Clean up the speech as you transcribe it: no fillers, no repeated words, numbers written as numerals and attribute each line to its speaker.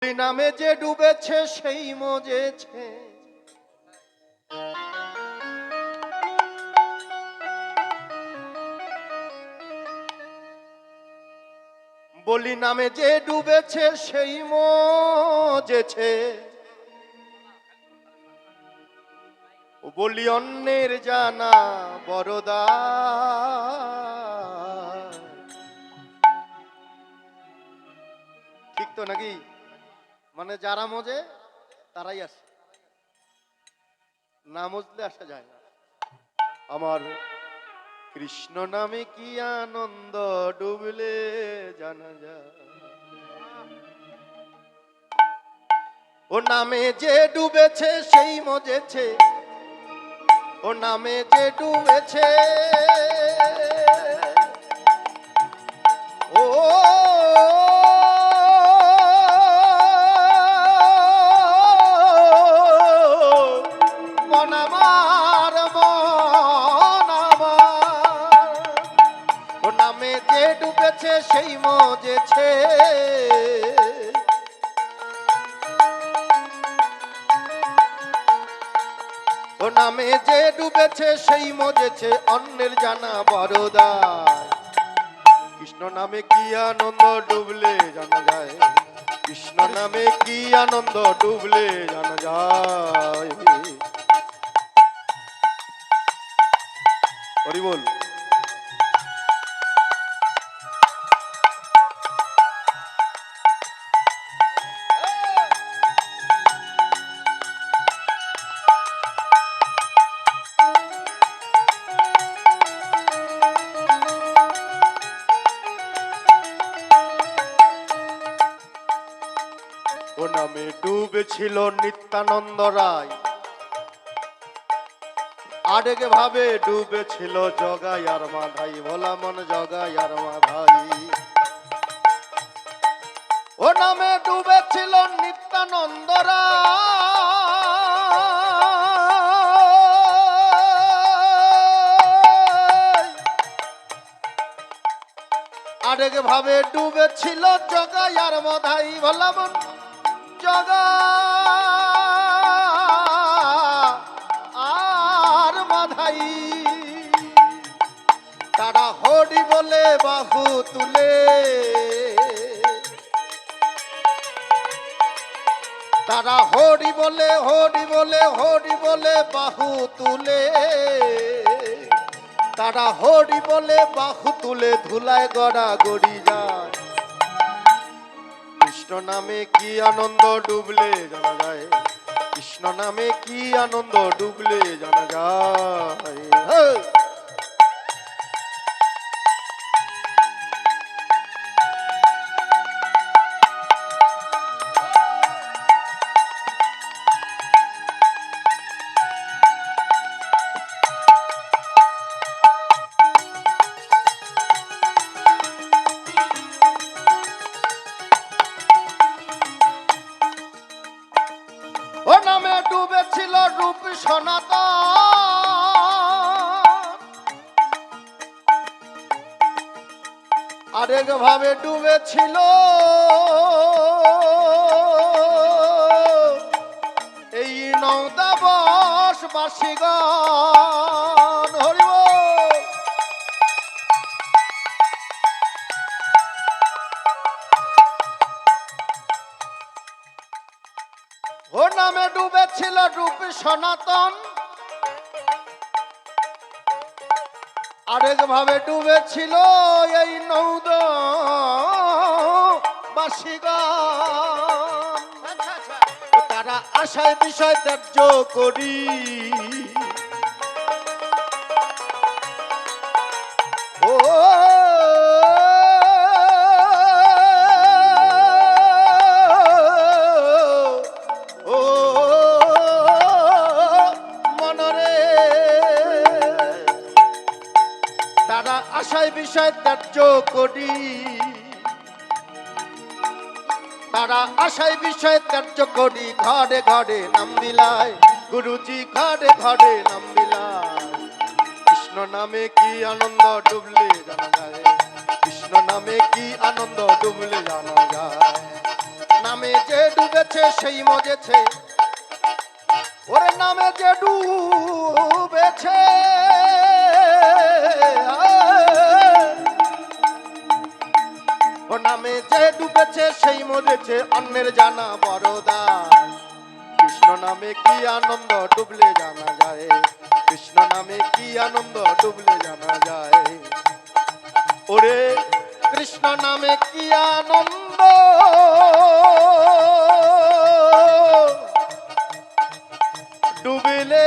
Speaker 1: নামে যে ডুবেছে সেই মজেছে, বলি নামে যে ডুবেছে সেই মজেছে, বলি অন্যের জানা বড়দা। ঠিক তো নাকি? মানে যারা মজে তারাই আসে, না মজলে আসা যায় না। আমার কৃষ্ণ নামে কি আনন্দ ডুবলে জানা যায়। ও নামে যে ডুবেছে সেই মজেছে, ও নামে যে ডুবেছে, ও মন আমার, মন আমার, ও নামে যে ডুবেছে সেই মজেছে, ও নামে যে ডুবেছে সেই মজেছে, অন্যের জানা বড়দায়। কৃষ্ণ নামে কি আনন্দ ডুবলে জানা যায়, কৃষ্ণ নামে কি আনন্দ ডুবলে জানা যায়। হরি বল। ও নামে ডুবেছিল নিত্যানন্দ রায়, আরেক ভাবে ডুবেছিল জগাই আর মাধাই, ভোলা মন জগাই আর মাধাই। ও নামে ডুবেছিল নিত্যানন্দ রায়, আরেক ভাবে ডুবেছিল জগাই আর মাধাই, ভোলা মন জগা আর মাধাই। তারা হরি বলে বাহু তুলে, তারা হরি বলে, হরি বলে, হরি বলে বাহু তুলে, তারা হরি বলে বাহু তুলে ধুলায় গড়া গড়ি যায়। কৃষ্ণ নামে কি আনন্দ ডুবলে জানা যায়, কৃষ্ণ নামে কি আনন্দ ডুবলে জানা যায়। ও নামে ডুবেছিল রূপ সনাতন, আরেক ভাবে ডুবেছিল এই নৌদাবশ বাসীগণ। হরি বল। ও নামে ডুবেছিল রূপ সনাতন, আরেক ভাবে ডুবেছিল এই নৌদ বাসীগণ। তারা আশায় বিষয় ত্যায্য করি, ও আশায় বিষয় ত্যায্য করি, তারা আশায় বিষয় ত্যায্য করি, ঘরে ঘরে নাম বিলায় গুরুজি, ঘরে ঘরে নাম বিলায়। কৃষ্ণ নামে কি আনন্দ ডুবলে জানা যায়, কৃষ্ণ নামে কি আনন্দ ডুবলে জানা যায়। নামে যে ডুবেছে সেই মজেছে, ওরে নামে যে ডুবেছে, ও নামে যে ডুবেছে সেই মজেছে, অন্যের জানা বড়দা। কৃষ্ণ নামে কি আনন্দ ডুবলে জানা যায়, কৃষ্ণ নামে কি আনন্দ ডুবলে জানা যায়। ওরে কৃষ্ণ নামে কি আনন্দ ডুবিলে